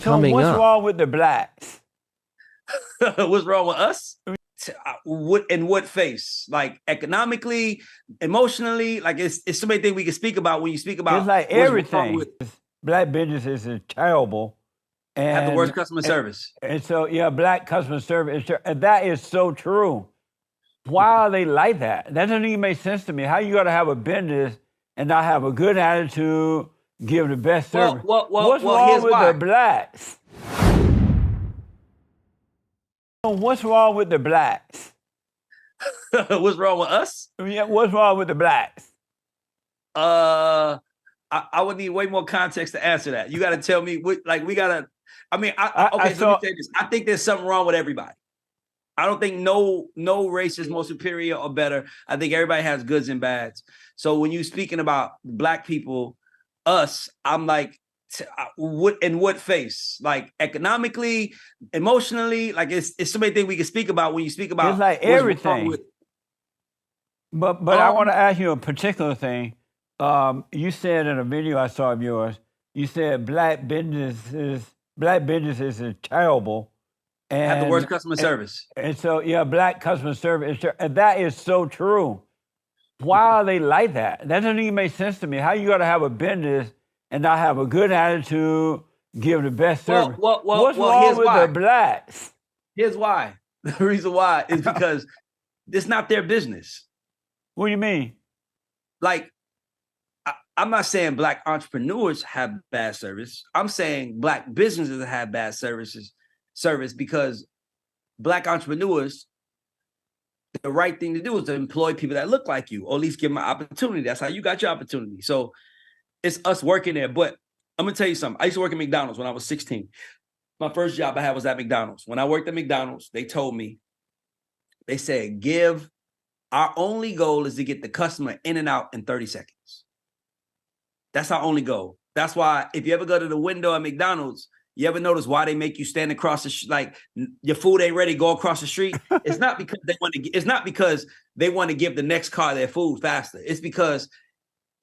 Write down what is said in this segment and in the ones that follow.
coming what's up. wrong with the blacks? What's wrong with us? What face? Like economically, emotionally, like it's so many things we can speak about when you speak about It's like what's wrong everything. with Black businesses is terrible. And have the worst customer service. And so, yeah, black customer service, and that is so true. Why are they like that? That doesn't even make sense to me. How you got to have a business and not have a good attitude, give the best service? What's wrong with the blacks? What's wrong with the blacks? What's wrong with us? Yeah, what's wrong with the blacks? I would need way more context to answer that. You got to tell me what, like, we got to, I mean, so let me say this. I think there's something wrong with everybody. I don't think no race is more superior or better. I think everybody has goods and bads. So when you're speaking about black people, us, I'm like, what face? Like economically, emotionally, like it's so many things we can speak about when you speak about. It's like everything. But I want to ask you a particular thing. You said in a video I saw of yours, you said black businesses is terrible. And have the worst customer service. And so, yeah, black customer service, and that is so true. Why are they like that? That doesn't even make sense to me. How you got to have a business and not have a good attitude, give the best service? What's wrong with the blacks? Here's why. The reason why is because it's not their business. What do you mean? Like, I'm not saying black entrepreneurs have bad service. I'm saying black businesses have bad service because black entrepreneurs, the right thing to do is to employ people that look like you, or at least give them an opportunity. That's how you got your opportunity. So it's us working there. But I'm going to tell you something. I used to work at McDonald's when I was 16. My first job I had was at McDonald's. When I worked at McDonald's, they told me, they said, our only goal is to get the customer in and out in 30 seconds. That's our only goal. That's why if you ever go to the window at McDonald's, you ever notice why they make you stand across the like your food ain't ready, go across the street? It's not because they want to. It's not because they want to give the next car their food faster. It's because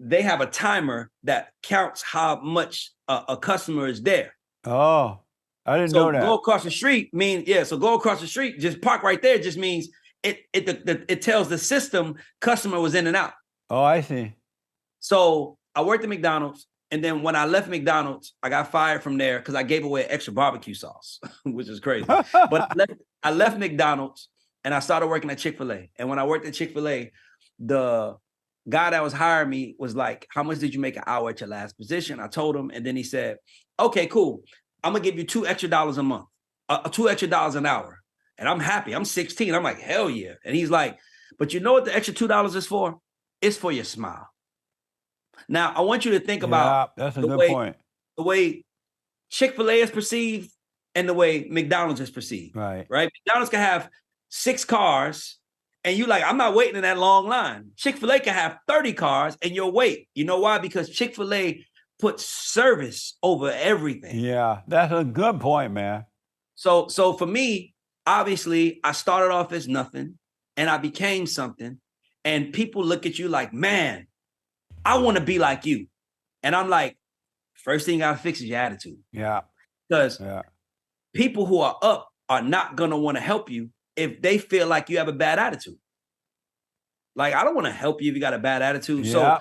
they have a timer that counts how much a customer is there. Oh, I didn't know that. Go across the street means So go across the street, just park right there. Just means it tells the system customer was in and out. Oh, I see. So I worked at McDonald's. And then when I left McDonald's, I got fired from there because I gave away extra barbecue sauce, which is crazy. But I left McDonald's and I started working at Chick-fil-A. And when I worked at Chick-fil-A, the guy that was hiring me was like, how much did you make an hour at your last position? I told him. And then he said, okay, cool. I'm going to give you $2 extra a month, $2 extra an hour. And I'm happy. I'm 16. I'm like, hell yeah. And he's like, but you know what the extra $2 is for? It's for your smile. Now, I want you to think about that's a good point. The way Chick-fil-A is perceived and the way McDonald's is perceived. Right. McDonald's can have 6 cars and you like, I'm not waiting in that long line. Chick-fil-A can have 30 cars and you'll wait. You know why? Because Chick-fil-A puts service over everything. Yeah, that's a good point, man. So for me, obviously, I started off as nothing and I became something. And people look at you like, man, I want to be like you. And I'm like, first thing you got to fix is your attitude. Yeah. Because people who are up are not going to want to help you if they feel like you have a bad attitude. Like, I don't want to help you if you got a bad attitude. Yeah. So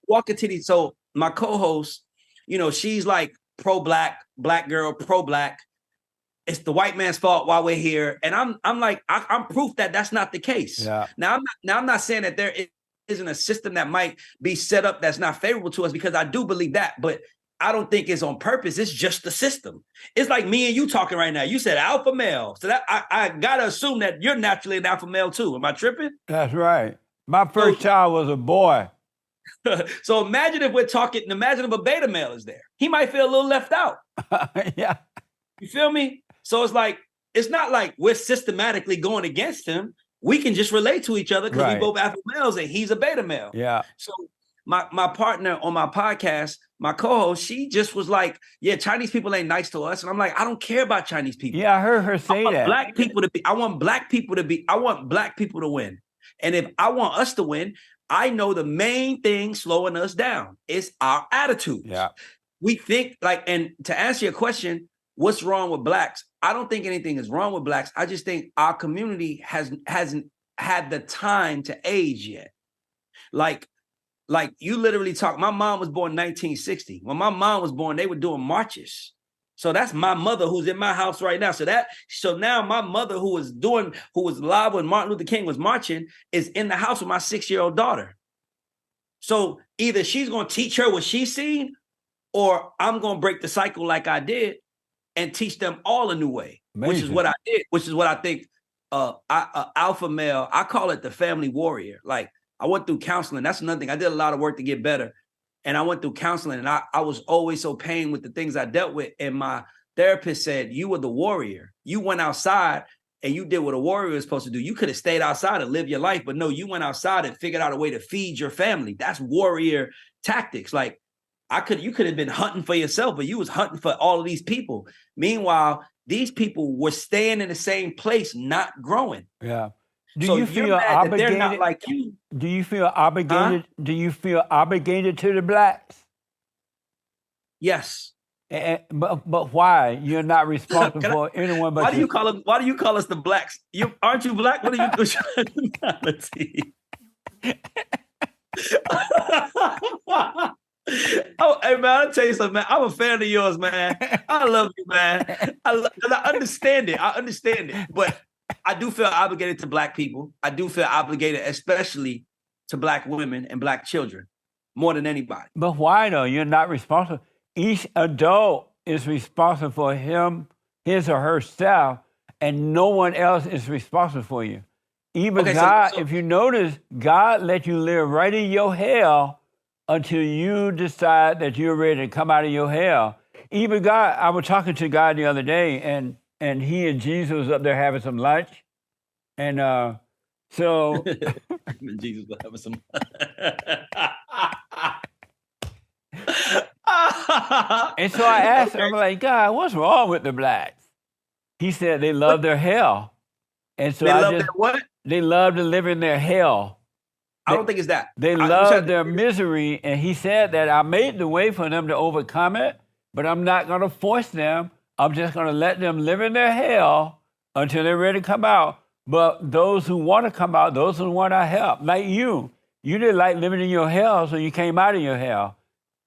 walking to these, so my co-host, she's like pro-black, black girl, pro-black. It's the white man's fault while we're here. And I'm like, I'm proof that that's not the case. Yeah. Now I'm not saying that there isn't a system that might be set up that's not favorable to us, because I do believe that, but I don't think it's on purpose. It's just the system. It's like me and you talking right now. You said alpha male. So that I gotta assume that you're naturally an alpha male too. Am I tripping? That's right. My first child was a boy. So imagine if a beta male is there. He might feel a little left out. Yeah. You feel me? So it's not like we're systematically going against him. We can just relate to each other because we both alpha males and he's a beta male. Yeah. So my partner on my podcast, my co-host, she just was like, yeah, Chinese people ain't nice to us. And I'm like, I don't care about Chinese people. Yeah, I heard her say that. I want black people to win. And if I want us to win, I know the main thing slowing us down is our attitude. Yeah. We think and to answer your question, what's wrong with blacks? I don't think anything is wrong with blacks. I just think our community hasn't had the time to age yet. Like you literally talk. My mom was born in 1960. When my mom was born, they were doing marches. So that's my mother who's in my house right now. So now my mother who was live when Martin Luther King was marching is in the house with my 6-year-old daughter. So either she's going to teach her what she's seen, or I'm going to break the cycle like I did and teach them all a new way. Amazing. Which is what I did, which is what I think alpha male, I call it the family warrior. Like, I went through counseling. That's another thing. I did a lot of work to get better. And I went through counseling, and I was always so pained with the things I dealt with. And my therapist said, you were the warrior. You went outside and you did what a warrior is supposed to do. You could have stayed outside and lived your life, but no, you went outside and figured out a way to feed your family. That's warrior tactics. Like, you could have been hunting for yourself, but you was hunting for all of these people. Meanwhile, these people were staying in the same place, not growing. Yeah. Do you feel obligated? They're not like you. Do you feel obligated? Huh? Do you feel obligated to the blacks? Yes. But why? You're not responsible for anyone but Why do you call us the blacks? Aren't you black? What are you nationality? Oh, hey man, I'll tell you something, man. I'm a fan of yours, man. I love you, man. I understand it. But I do feel obligated to black people. I do feel obligated, especially to black women and black children, more than anybody. But why though? You're not responsible. Each adult is responsible for his or herself, and no one else is responsible for you. Even God, if you notice, God let you live right in your hell until you decide that you're ready to come out of your hell. Even God, I was talking to God the other day, and he and Jesus was up there having some lunch. And so... Jesus was having some And so I asked him, I'm like, God, what's wrong with the blacks? He said they love their hell. And so their what? They love to live in their hell. I don't think it's that. They love their misery. And he said that I made the way for them to overcome it, but I'm not going to force them. I'm just going to let them live in their hell until they're ready to come out. But those who want to come out, those who want our help, like you didn't like living in your hell, so you came out of your hell.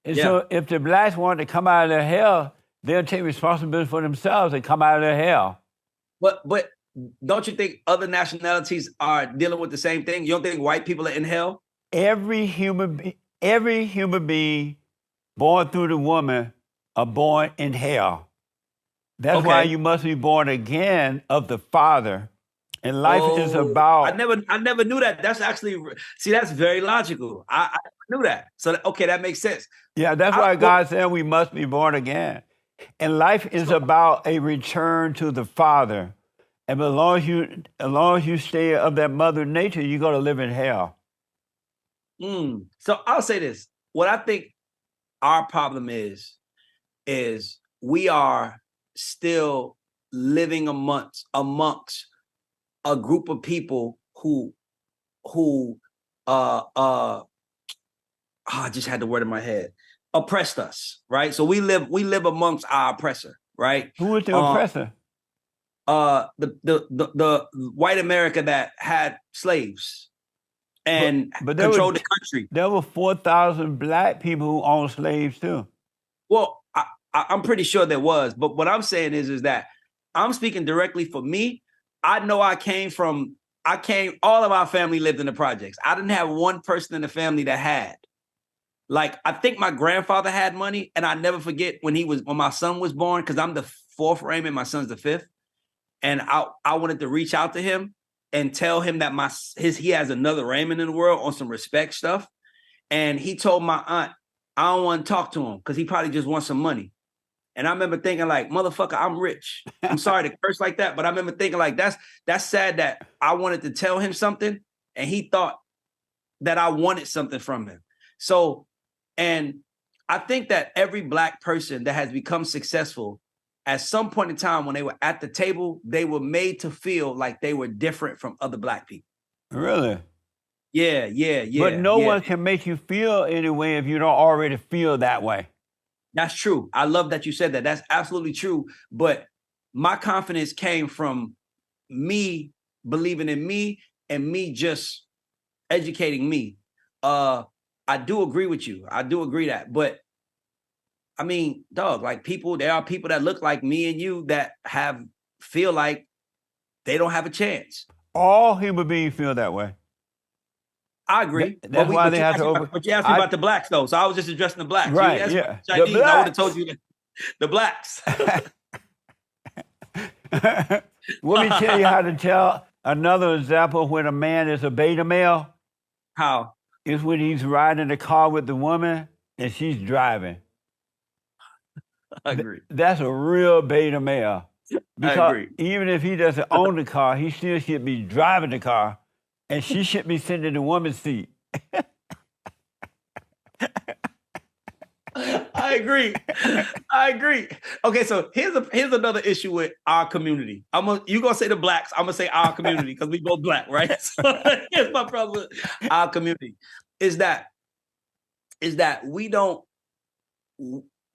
And so if the blacks want to come out of their hell, they'll take responsibility for themselves and come out of their hell. But don't you think other nationalities are dealing with the same thing? You don't think white people are in hell? Every human being born through the woman are born in hell. That's why you must be born again of the Father. And life is about... I never knew that. That's actually... See, that's very logical. I knew that. So, that makes sense. Yeah, that's why God said we must be born again. And life is about a return to the Father. And as long as you stay of that mother nature, you're going to live in hell. So I'll say this. What I think our problem is we are still living amongst a group of people who I just had the word in my head, oppressed us, right? So we live amongst our oppressor, right? Who is the oppressor? The white America that had slaves and controlled the country. There were 4,000 black people who owned slaves too. Well, I'm pretty sure there was, but what I'm saying is that I'm speaking directly for me. I know all of our family lived in the projects. I didn't have one person in the family that had. Like, I think my grandfather had money, and I never forget when my son was born, because I'm the fourth Raymond, my son's the fifth. And I wanted to reach out to him and tell him that he has another Raymond in the world on some respect stuff. And he told my aunt, I don't want to talk to him because he probably just wants some money. And I remember thinking like, motherfucker, I'm rich. I'm sorry to curse like that, but I remember thinking like, that's sad that I wanted to tell him something and he thought that I wanted something from him. So, and I think that every black person that has become successful at some point in time when they were at the table, they were made to feel like they were different from other black people. Really? Yeah. But no one can make you feel any way if you don't already feel that way. That's true. I love that you said that. That's absolutely true. But my confidence came from me believing in me and me just educating me. I do agree with you. I do agree that. But I mean, dog, like there are people that look like me and you that feel like they don't have a chance. All human beings feel that way. I agree. That's why they have to But you asked me about the blacks, though. So I was just addressing the blacks. Right, You asked yeah. me about the Chinese, I would have told you the blacks. Let me tell you how to tell another example when a man is a beta male. How? It's when he's riding in the car with the woman and she's driving. I agree. That's a real beta male. Because I agree. even if he doesn't own the car, he still should be driving the car, and she should be sitting in the woman's seat. I agree. I agree. Okay, so here's another issue with our community. You gonna say the blacks? I'm gonna say our community because we both black, right? So here's my problem with our community is that we don't.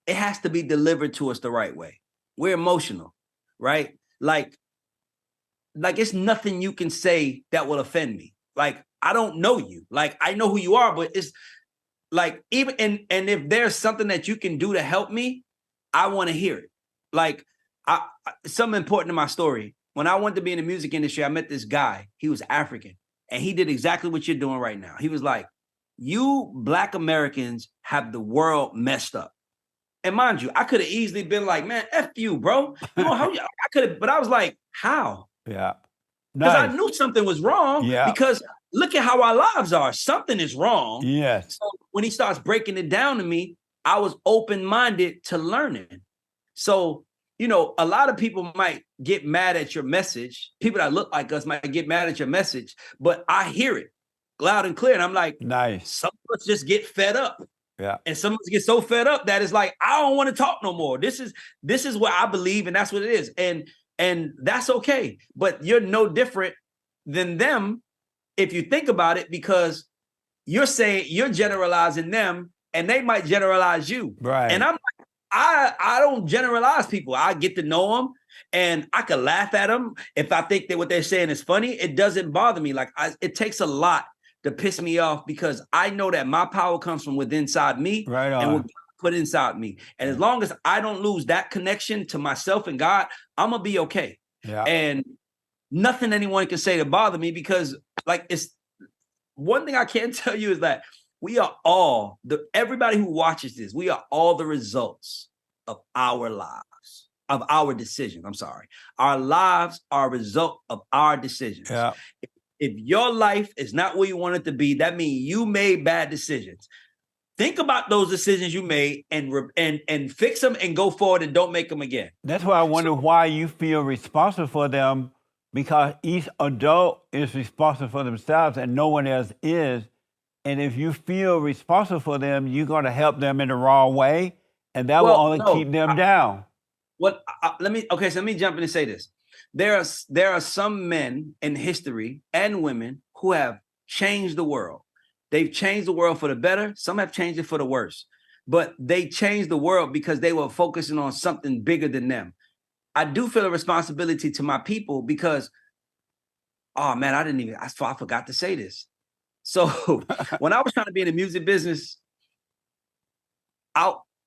It has to be delivered to us the right way. We're emotional, right? Like it's nothing you can say that will offend me. Like I don't know you. Like I know who you are, but it's like even and if there's something that you can do to help me, I want to hear it. Like something important to my story. When I wanted to be in the music industry, I met this guy. He was African, and he did exactly what you're doing right now. He was like, "You Black Americans have the world messed up." And mind you, I could have easily been like, "Man, F you, bro." You know how I could have, but I was like, "How?" Yeah. Because I knew something was wrong. Yeah. Because look at how our lives are. Something is wrong. Yes. So when he starts breaking it down to me, I was open-minded to learning. So, you know, a lot of people might get mad at your message. People that look like us might get mad at your message, but I hear it loud and clear. And I'm like, nice. Some of us just get fed up. Yeah. And some of us get so fed up that it's like, I don't want to talk no more. This is what I believe, and that's what it is. And that's okay. But you're no different than them if you think about it, because you're saying you're generalizing them and they might generalize you. Right. And I'm like, I don't generalize people. I get to know them and I can laugh at them. If I think that what they're saying is funny, it doesn't bother me. Like it takes a lot to piss me off because I know that my power comes from within inside me. Right on. And what God put inside me. And as long as I don't lose that connection to myself and God, I'm gonna be okay. Yeah. And nothing anyone can say to bother me, because like it's one thing I can tell you is that we are all everybody who watches this, we are all the results of our lives, of our decisions. I'm sorry. Our lives are a result of our decisions. Yeah. If your life is not where you want it to be, that means you made bad decisions. Think about those decisions you made and fix them and go forward and don't make them again. That's why I wonder why you feel responsible for them, because each adult is responsible for themselves and no one else is. And if you feel responsible for them, you're going to help them in the wrong way, and that will only keep them down. Let me jump in and say this. There are some men in history and women who have changed the world. They've changed the world for the better. Some have changed it for the worse. But they changed the world because they were focusing on something bigger than them. I do feel a responsibility to my people because, oh man, I forgot to say this. So when I was trying to be in the music business,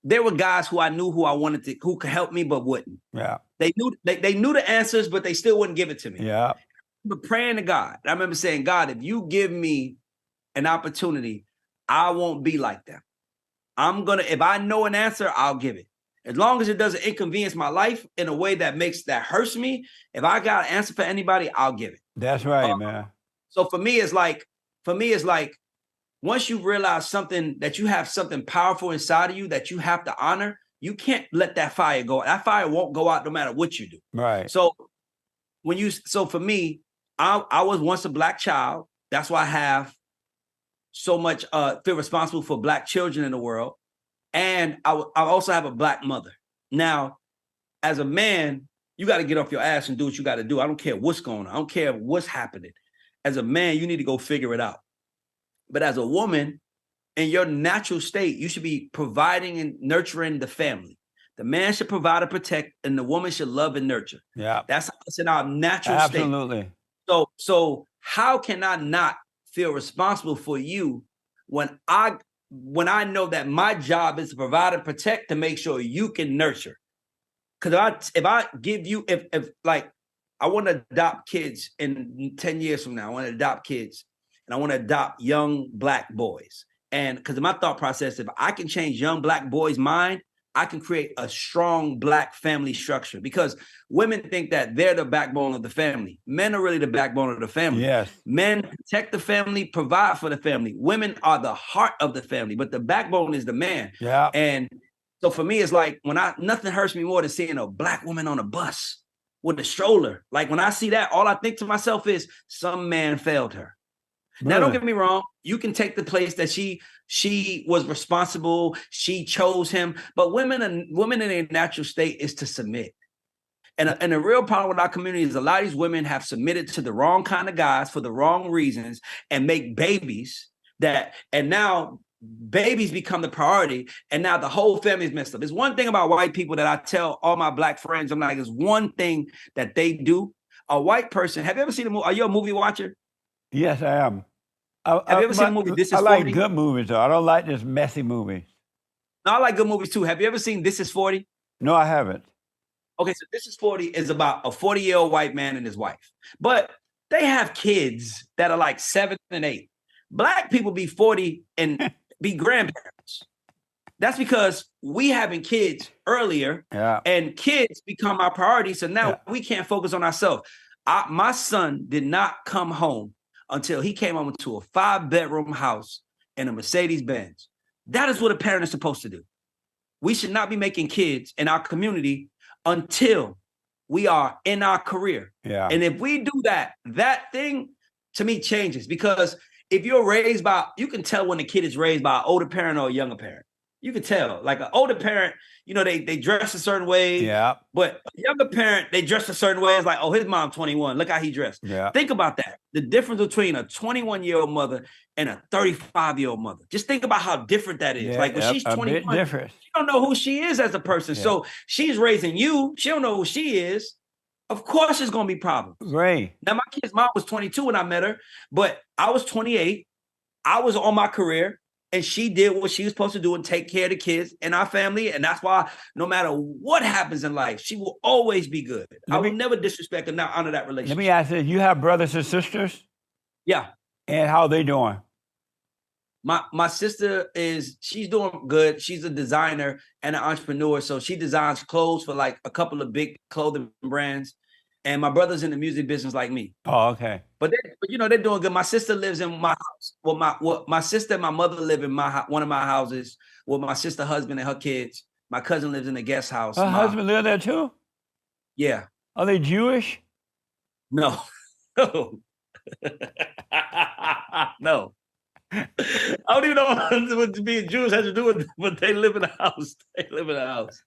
there were guys who I knew who could help me but wouldn't. Yeah. They knew the answers, but they still wouldn't give it to me. Yeah. But praying to God. I remember saying, God, if you give me an opportunity, I won't be like them. If I know an answer, I'll give it. As long as it doesn't inconvenience my life in a way that hurts me. If I got an answer for anybody, I'll give it. That's right, man. So for me, it's like, once you realize that you have something powerful inside of you that you have to honor, you can't let that fire go. That fire won't go out no matter what you do. Right. So for me, I was once a Black child. That's why I have so much feel responsible for Black children in the world. And I also have a Black mother. Now, as a man, you got to get off your ass and do what you got to do. I don't care what's going on. I don't care what's happening. As a man, you need to go figure it out. But as a woman, in your natural state, you should be providing and nurturing the family. The man should provide and protect, and the woman should love and nurture. Yeah. That's in our natural state. Absolutely. So how can I not feel responsible for you when I know that my job is to provide and protect to make sure you can nurture? Because if I give you, if like I want to adopt kids in 10 years from now, I want to adopt kids and I want to adopt young Black boys. And because my thought process, if I can change young Black boys' mind, I can create a strong Black family structure, because women think that they're the backbone of the family. Men are really the backbone of the family. Yes. Men protect the family, provide for the family. Women are the heart of the family, but the backbone is the man. Yeah. And so for me, it's like nothing hurts me more than seeing a Black woman on a bus with a stroller. Like when I see that, all I think to myself is some man failed her. Really? Now, don't get me wrong. You can take the place that she was responsible. She chose him. But women in a natural state is to submit. And the real problem with our community is a lot of these women have submitted to the wrong kind of guys for the wrong reasons and make babies and now babies become the priority. And now the whole family is messed up. There's one thing about white people that I tell all my Black friends. I'm like, there's one thing that they do. A white person, have you ever seen a movie? Are you a movie watcher? Yes, I am. Have you ever seen a movie, This Is 40? I like good movies, though. I don't like this messy movie. No, I like good movies, too. Have you ever seen This Is 40? No, I haven't. Okay, so This Is 40 is about a 40-year-old white man and his wife. But they have kids that are like 7 and 8. Black people be 40 and be grandparents. That's because we having kids earlier, and kids become our priority. So now we can't focus on ourselves. My son did not come home until he came home to a 5-bedroom house and a Mercedes-Benz. That is what a parent is supposed to do. We should not be making kids in our community until we are in our career. Yeah. And if we do that, that thing to me changes, because if you're raised by, you can tell when a kid is raised by an older parent or a younger parent. You can tell, like an older parent, they dress a certain way. Yeah. But a younger parent, they dress a certain way. It's like, oh, his mom 21. Look how he dressed. Yeah. Think about that. The difference between a 21-year-old mother and a 35-year-old mother. Just think about how different that is. Yeah, like when she's 21, she don't know who she is as a person. Yeah. So she's raising you. She don't know who she is. Of course, there's going to be problems. Right. Now, my kid's mom was 22 when I met her, but I was 28. I was on my career. And she did what she was supposed to do and take care of the kids in our family. And that's why no matter what happens in life, she will always be good. I will never disrespect and not honor that relationship. Let me ask you, you have brothers and sisters? Yeah. And how are they doing? My sister she's doing good. She's a designer and an entrepreneur. So she designs clothes for like a couple of big clothing brands. And my brother's in the music business like me. Oh, okay. But they're doing good. My sister lives in my house. Well, my sister and my mother live in one of my houses with my sister's husband and her kids. My cousin lives in the guest house. Her husband live there too? Yeah. Are they Jewish? No. No. No. I don't even know what being Jewish has to do with, but they live in a house. They live in a house.